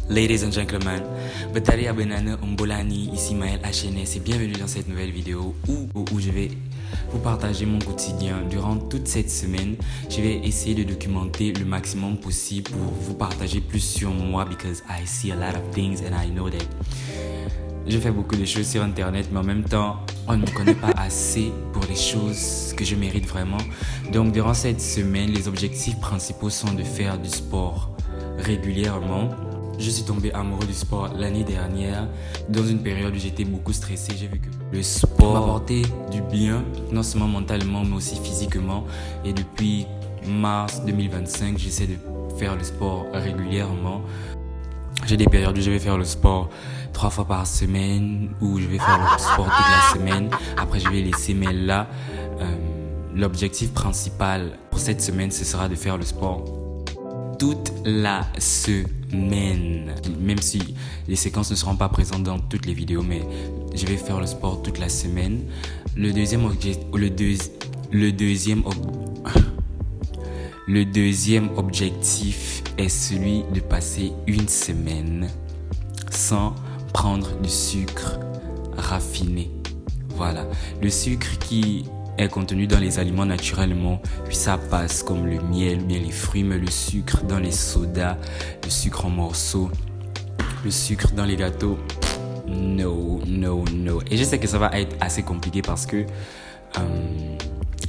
Ladies and gentlemen, Bataria Benane Umbolani, ici Maël HNS et bienvenue dans cette nouvelle vidéo où je vais vous partager mon quotidien. Durant toute cette semaine, je vais essayer de documenter le maximum possible pour vous partager plus sur moi because I see a lot of things and I know that je fais beaucoup de choses sur internet, mais en même temps, on ne me connaît pas assez pour les choses que je mérite vraiment. Donc, durant cette semaine, les objectifs principaux sont de faire du sport régulièrement. Je suis tombé amoureux du sport l'année dernière, dans une période où j'étais beaucoup stressé. J'ai vu que le sport m'apportait du bien, non seulement mentalement, mais aussi physiquement. Et depuis mars 2025, j'essaie de faire le sport régulièrement. J'ai des périodes où je vais faire le sport 3 fois par semaine, où je vais faire le sport toute la semaine. Après, je vais laisser, mais là, l'objectif principal pour cette semaine, ce sera de faire le sport toute la semaine. Même si les séquences ne seront pas présentes dans toutes les vidéos, mais je vais faire le sport toute la semaine. Le deuxième objectif est celui de passer une semaine sans prendre du sucre raffiné. Voilà. Le sucre qui est contenu dans les aliments naturellement, puis ça passe comme le miel ou bien les fruits, mais le sucre dans les sodas, le sucre en morceaux, le sucre dans les gâteaux, no. Et je sais que ça va être assez compliqué parce que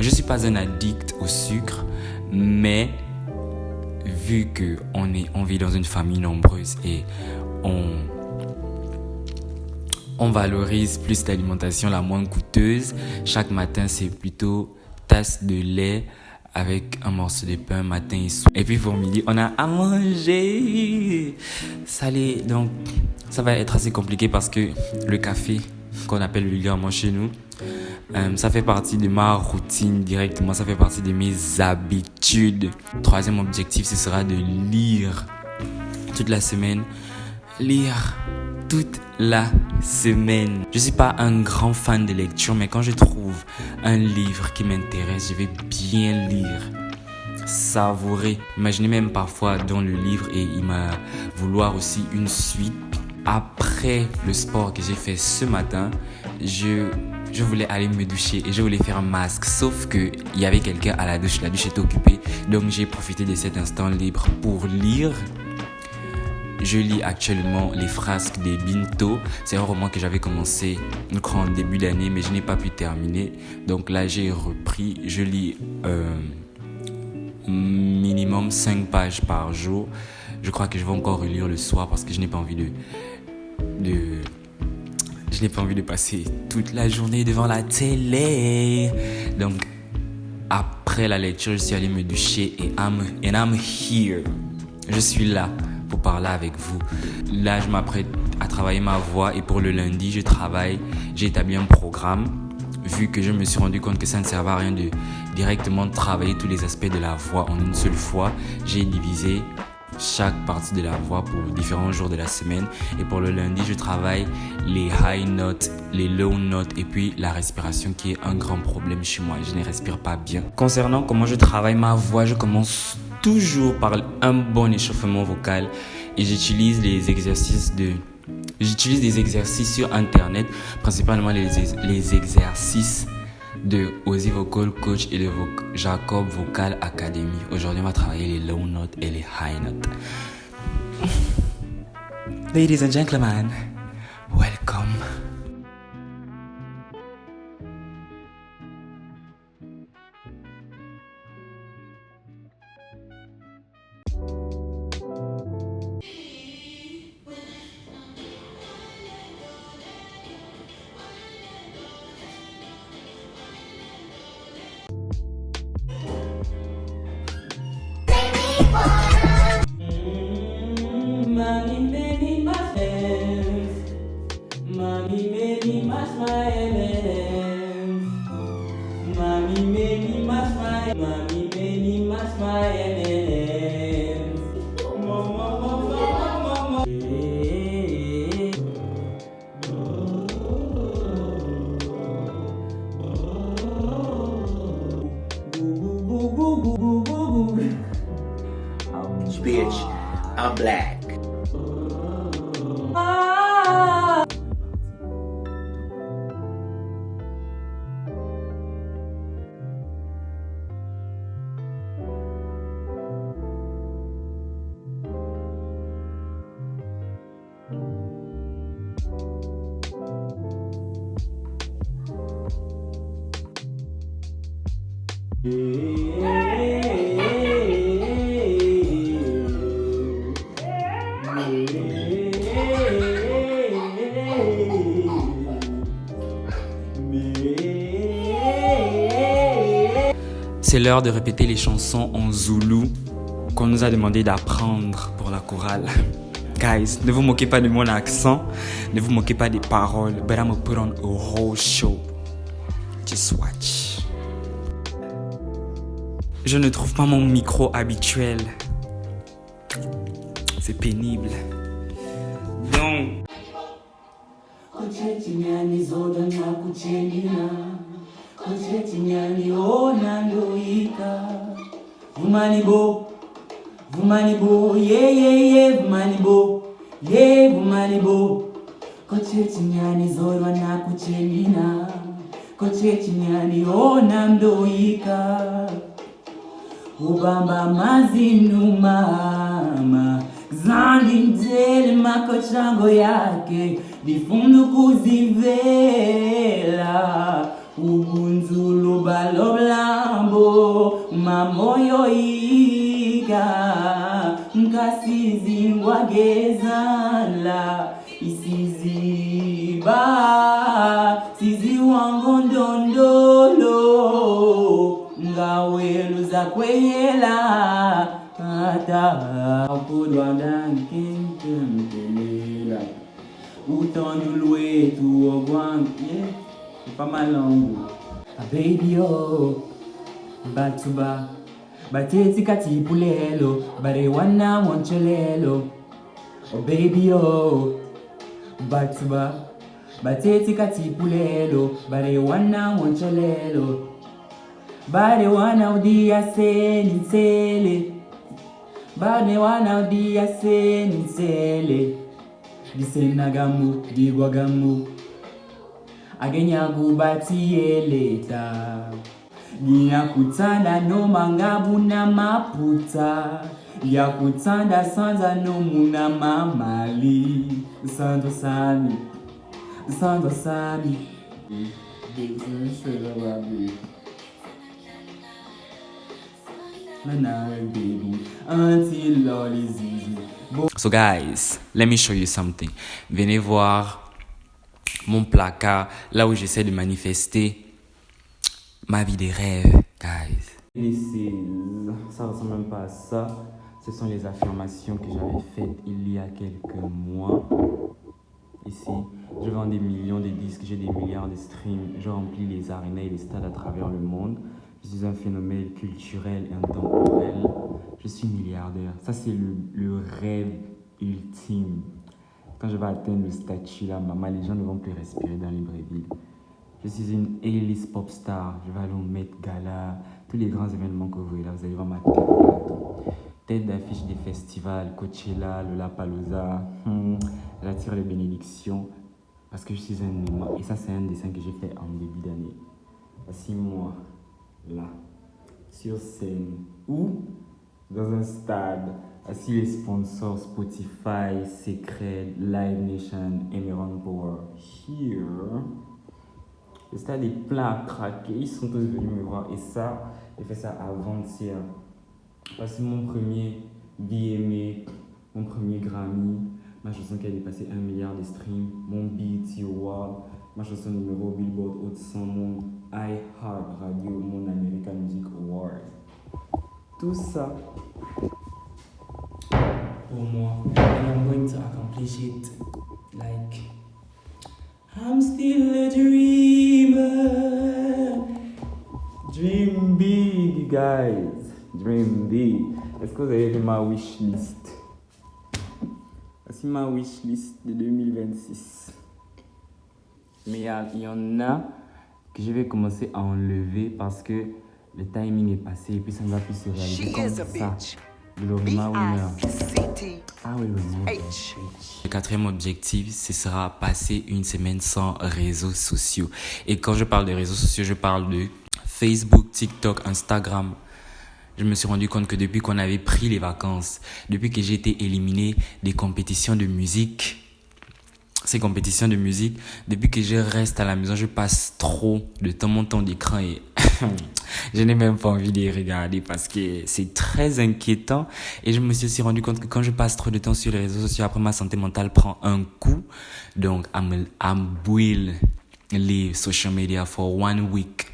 je suis pas un addict au sucre, mais vu que on vit dans une famille nombreuse et on valorise plus l'alimentation la moins coûteuse. Chaque matin, c'est plutôt tasse de lait avec un morceau de pain matin et soir. Et puis pour midi, on a à manger salé. Donc, ça va être assez compliqué parce que le café, qu'on appelle vulgairement chez nous, ça fait partie de ma routine directement. Ça fait partie de mes habitudes. Troisième objectif, ce sera de lire toute la semaine. Lire toute la semaine. Je suis pas un grand fan de lecture, mais quand je trouve un livre qui m'intéresse, je vais bien lire, savourer. Imaginez même parfois dans le livre et il m'a vouloir aussi une suite. Après le sport que j'ai fait ce matin, je voulais aller me doucher et je voulais faire un masque. Sauf que il y avait quelqu'un à la douche était occupée. Donc j'ai profité de cet instant libre pour lire. Je lis actuellement Les Frasques des Binto. C'est un roman que j'avais commencé en début d'année, mais je n'ai pas pu terminer. Donc là, j'ai repris. Je lis minimum 5 pages par jour. Je crois que je vais encore relire le soir parce que je n'ai pas envie je n'ai pas envie de passer toute la journée devant la télé. Donc, après la lecture, je suis allé me doucher et I'm here. Je suis là pour parler avec vous. Là, je m'apprête à travailler ma voix et pour le lundi, j'ai établi un programme. Vu que je me suis rendu compte que ça ne servait à rien de directement travailler tous les aspects de la voix en une seule fois, j'ai divisé chaque partie de la voix pour différents jours de la semaine. Et pour le lundi, je travaille les high notes, les low notes et puis la respiration qui est un grand problème chez moi. Je ne respire pas bien. Concernant comment je travaille ma voix, je commence toujours par un bon échauffement vocal et j'utilise des exercices sur internet, principalement les exercices de Ozzy Vocal Coach et de Jacob Vocal Academy. Aujourd'hui, on va travailler les low notes et les high notes. Ladies and gentlemen, welcome. Bitch, I'm black. C'est l'heure de répéter les chansons en zoulou qu'on nous a demandé d'apprendre pour la chorale. Guys, ne vous moquez pas de mon accent, ne vous moquez pas des paroles, but I'm gonna put on a whole show. Just watch. Je ne trouve pas mon micro habituel. C'est pénible. Donc... Vumanibo, yeah, yeah, yeah, Vumanibo, yeah, Vumanibo. Koche chinyani zorwa na kuchelina. Koche chinyani ona mdoika. Ubamba mazinu mama. Zandi mtele makochango yake. Difundu kuzivela. Ubunzulu baloblambo. Mamoyo Nkasizi wagezala isiziba sizi wangondondolo ngawelu za kweyela ata kudwa dankentempelela utondulu wetu ogwanke pa malongo baby oh batuba Bateti katipulelo, bare wana wanchelelo. Oh baby oh, batuba. Bateti katipulelo, bare wana wanchelelo. Bare wana udia se ninsele. Bare wana udia se ninsele. Disenagamu, digwagamu. Agenyagu batieleta. Niyakutanda no mangabu na maputa. Yakutanda sanza no muna mamali. Santo Sami. Santo Sami. So guys, let me show you something. Venez voir mon placard, là où j'essaie de manifester ma vie des rêves, guys. Ça ressemble même pas à ça. Ce sont les affirmations que j'avais faites il y a quelques mois. Ici, je vends des millions de disques, j'ai des milliards de streams, je remplis les arénas et les stades à travers le monde. Je suis un phénomène culturel et intemporel. Je suis milliardaire. Ça, c'est le rêve ultime. Quand je vais atteindre le statut là, maman, les gens ne vont plus respirer dans Libreville. Je suis une A-list pop star. Je vais aller au Met Gala. Tous les grands événements que vous voyez là, vous allez voir ma tête partout. Tête d'affiche des festivals, Coachella, Lollapalooza. J'attire les bénédictions parce que je suis un aimant. Et ça, c'est un dessin que j'ai fait en début d'année. Voici moi, là, sur scène ou dans un stade. Voici les sponsors Spotify, Secret, Live Nation, Emerald Power. Here. Le stade est plein à craquer, ils sont tous venus me voir et ça, j'ai fait ça avant-hier. Voici mon premier VMA, mon premier Grammy, ma chanson qui a dépassé 1 milliard de streams, mon BET Award, ma chanson numéro Billboard Hot 100, mon iHeart Radio, mon American Music Award. Tout ça pour moi, and I'm going to accomplish it like... I'm still a dreamer. Dream big, guys. Dream big. Est-ce que vous avez vu ma wish list? Voici ma wish list de 2026. Mais il y en a que je vais commencer à enlever parce que le timing est passé et puis ça ne va plus se réaliser comme ça. Glorima Winner. Ah oui, le quatrième objectif, ce sera passer une semaine sans réseaux sociaux. Et quand je parle de réseaux sociaux, je parle de Facebook, TikTok, Instagram. Je me suis rendu compte que depuis qu'on avait pris les vacances, depuis que j'ai été éliminé des compétitions de musique, ces compétitions de musique, depuis que je reste à la maison, je passe trop de temps, mon temps d'écran et je n'ai même pas envie de les regarder parce que c'est très inquiétant. Et je me suis aussi rendu compte que quand je passe trop de temps sur les réseaux sociaux, après ma santé mentale prend un coup. Donc, I'm will leave social media for 1 week.